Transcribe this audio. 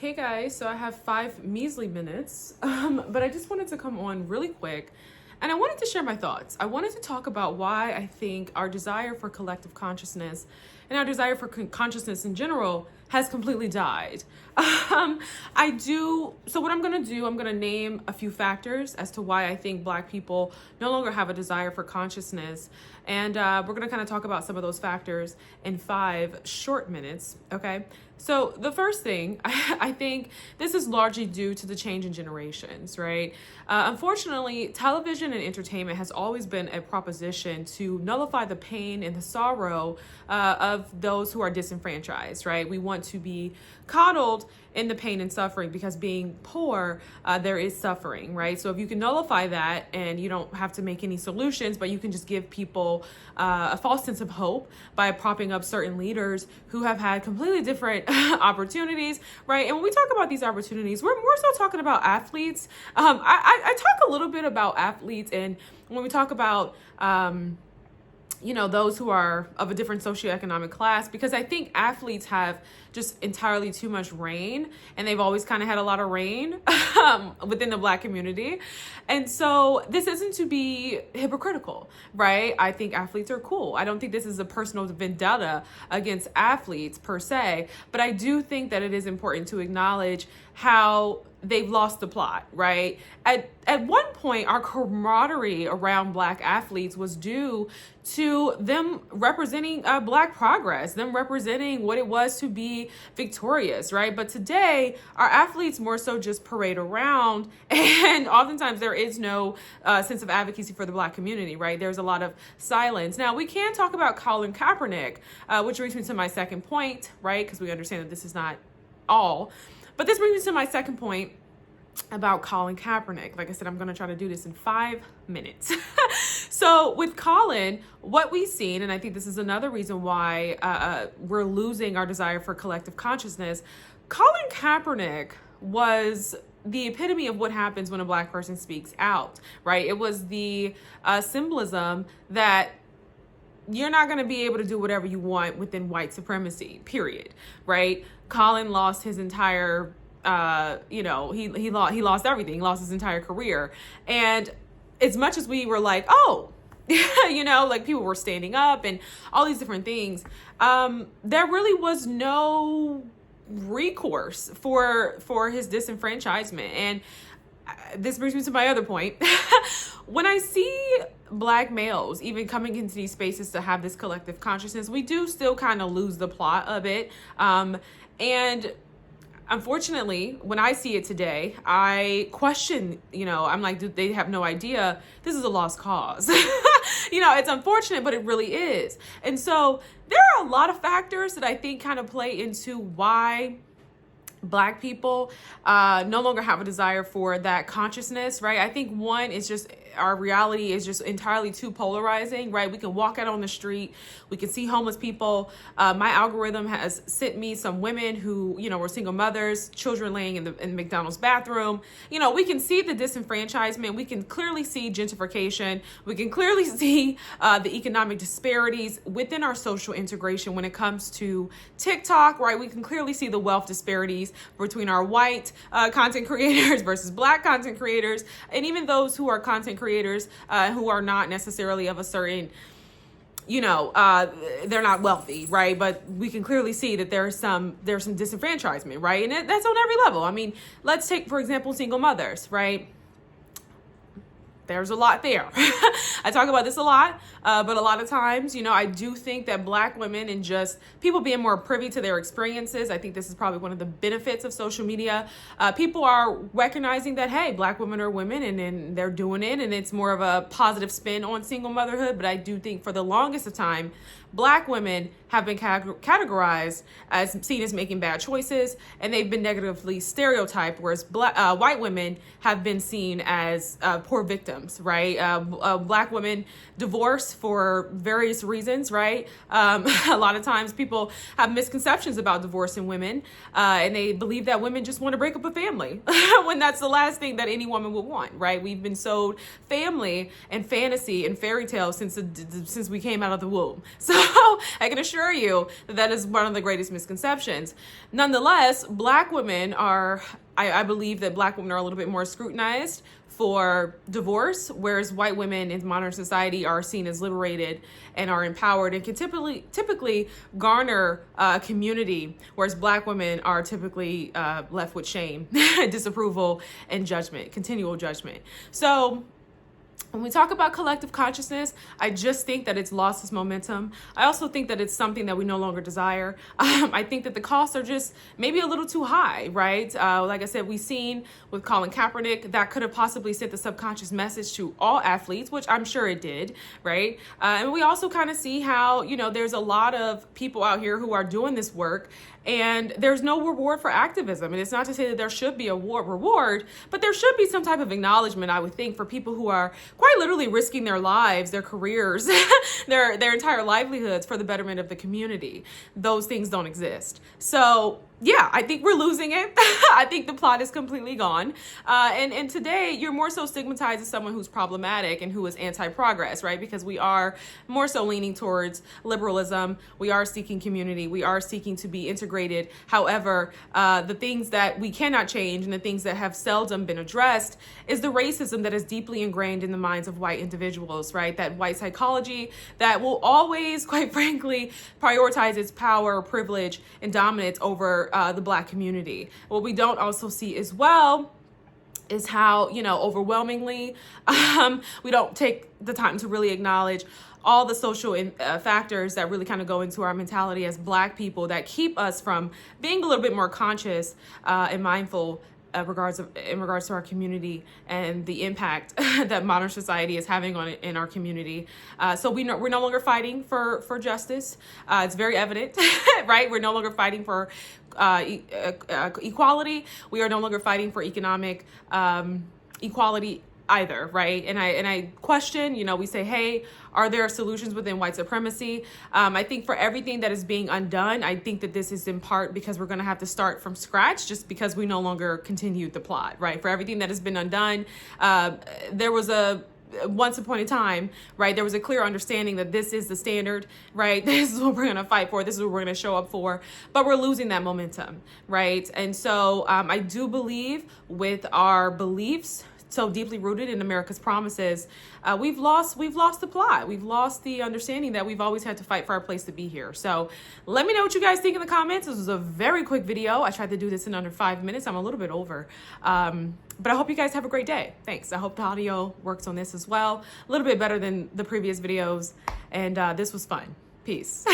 Hey guys, so I have 5 measly minutes, but I just wanted to come on really quick and I wanted to share my thoughts. I wanted to talk about why I think our desire for collective consciousness and our desire for consciousness in general has completely died. So what I'm gonna do, I'm gonna name a few factors as to why I think Black people no longer have a desire for consciousness. And we're gonna kind of talk about some of those factors in 5 short minutes, okay? So the first thing, I think this is largely due to the change in generations, right? Unfortunately, television and entertainment has always been a proposition to nullify the pain and the sorrow of those who are disenfranchised, right? We want to be coddled in the pain and suffering because being poor, there is suffering, right? So if you can nullify that and you don't have to make any solutions, but you can just give people a false sense of hope by propping up certain leaders who have had completely different opportunities, right? And when we talk about these opportunities, we're more so talking about athletes. I talk a little bit about athletes, and when we talk about those who are of a different socioeconomic class, because I think athletes have just entirely too much reign, and they've always kind of had a lot of reign within the Black community. And so this isn't to be hypocritical, right? I think athletes are cool. I don't think this is a personal vendetta against athletes per se, but I do think that it is important to acknowledge how they've lost the plot, right? At one point, our camaraderie around Black athletes was due to them representing Black progress, them representing what it was to be victorious, right? But today, our athletes more so just parade around, and oftentimes there is no sense of advocacy for the Black community, right? There's a lot of silence. Now, we can talk about Colin Kaepernick, which brings me to my second point, right? Because we understand that this is not all. But this brings me to my second point about Colin Kaepernick. Like I said, I'm going to try to do this in 5 minutes. So with Colin, what we've seen, and I think this is another reason why we're losing our desire for collective consciousness, Colin Kaepernick was the epitome of what happens when a Black person speaks out, right? It was the symbolism that you're not going to be able to do whatever you want within white supremacy, period, right? Colin lost his entire, he lost everything. He lost his entire career. And as much as we were like, oh, like people were standing up and all these different things, there really was no recourse for his disenfranchisement. And this brings me to my other point. When I see Black males even coming into these spaces to have this collective consciousness, we do still kind of lose the plot of it. And unfortunately, when I see it today, I question, I'm like, do they have no idea this is a lost cause? It's unfortunate, but it really is. And so there are a lot of factors that I think kind of play into why Black people no longer have a desire for that consciousness, right? I think one is just our reality is just entirely too polarizing, right? We can walk out on the street, we can see homeless people. My algorithm has sent me some women who, were single mothers, children laying in the McDonald's bathroom. We can see the disenfranchisement. We can clearly see gentrification. We can clearly see the economic disparities within our social integration when it comes to TikTok, right? We can clearly see the wealth disparities between our white content creators versus Black content creators, and even those who are content creators who are not necessarily of a certain, they're not wealthy, right? But we can clearly see that there's some disenfranchisement, right? And that's on every level. I mean, let's take, for example, single mothers, right? There's a lot there. I talk about this a lot, but a lot of times, I do think that Black women and just people being more privy to their experiences, I think this is probably one of the benefits of social media. People are recognizing that, hey, Black women are women, and they're doing it, and it's more of a positive spin on single motherhood. But I do think for the longest of time, Black women have been categorized as seen as making bad choices, and they've been negatively stereotyped, whereas white women have been seen as poor victims, right? Black women divorce for various reasons, right? A lot of times people have misconceptions about divorcing women, and they believe that women just want to break up a family when that's the last thing that any woman would want, right? We've been sold family and fantasy and fairy tales since we came out of the womb. So I can assure you that that is one of the greatest misconceptions. Nonetheless, Black women are, I believe that Black women are a little bit more scrutinized for divorce, whereas white women in modern society are seen as liberated and are empowered and can typically garner a community, whereas Black women are typically left with shame, disapproval, and judgment, continual judgment. So when we talk about collective consciousness, I just think that it's lost its momentum. I also think that it's something that we no longer desire. I think that the costs are just maybe a little too high, right? Like I said, we've seen with Colin Kaepernick, that could have possibly sent the subconscious message to all athletes, which I'm sure it did, right? And we also kind of see how, you know, there's a lot of people out here who are doing this work and there's no reward for activism. And it's not to say that there should be a reward, but there should be some type of acknowledgement, I would think, for people who are quite literally risking their lives, their careers, their entire livelihoods for the betterment of the community. Those things don't exist. So yeah, I think we're losing it. I think the plot is completely gone. And today you're more so stigmatized as someone who's problematic and who is anti-progress, right? Because we are more so leaning towards liberalism. We are seeking community. We are seeking to be integrated. However, the things that we cannot change and the things that have seldom been addressed is the racism that is deeply ingrained in the minds of white individuals, right? That white psychology that will always, quite frankly, prioritize its power, privilege, and dominance over the Black community. What we don't also see as well is how, you know, overwhelmingly, we don't take the time to really acknowledge all the social factors that really kind of go into our mentality as Black people that keep us from being a little bit more conscious and mindful in regards to our community and the impact that modern society is having on it in our community. So we're no longer fighting for justice. It's very evident, right? We're no longer fighting for equality. We are no longer fighting for economic equality either, right? And I question, you know, we say, hey, are there solutions within white supremacy? I think for everything that is being undone, I think that this is in part because we're going to have to start from scratch just because we no longer continued the plot, right? For everything that has been undone, there was once upon a time, right, there was a clear understanding that this is the standard, right? This is what we're going to fight for. This is what we're going to show up for. But we're losing that momentum, right? And so I do believe with our beliefs so deeply rooted in America's promises, we've lost the plot. We've lost the understanding that we've always had to fight for our place to be here. So let me know what you guys think in the comments. This was a very quick video. I tried to do this in under 5 minutes. I'm a little bit over. But I hope you guys have a great day. Thanks. I hope the audio works on this as well. A little bit better than the previous videos. And this was fun. Peace.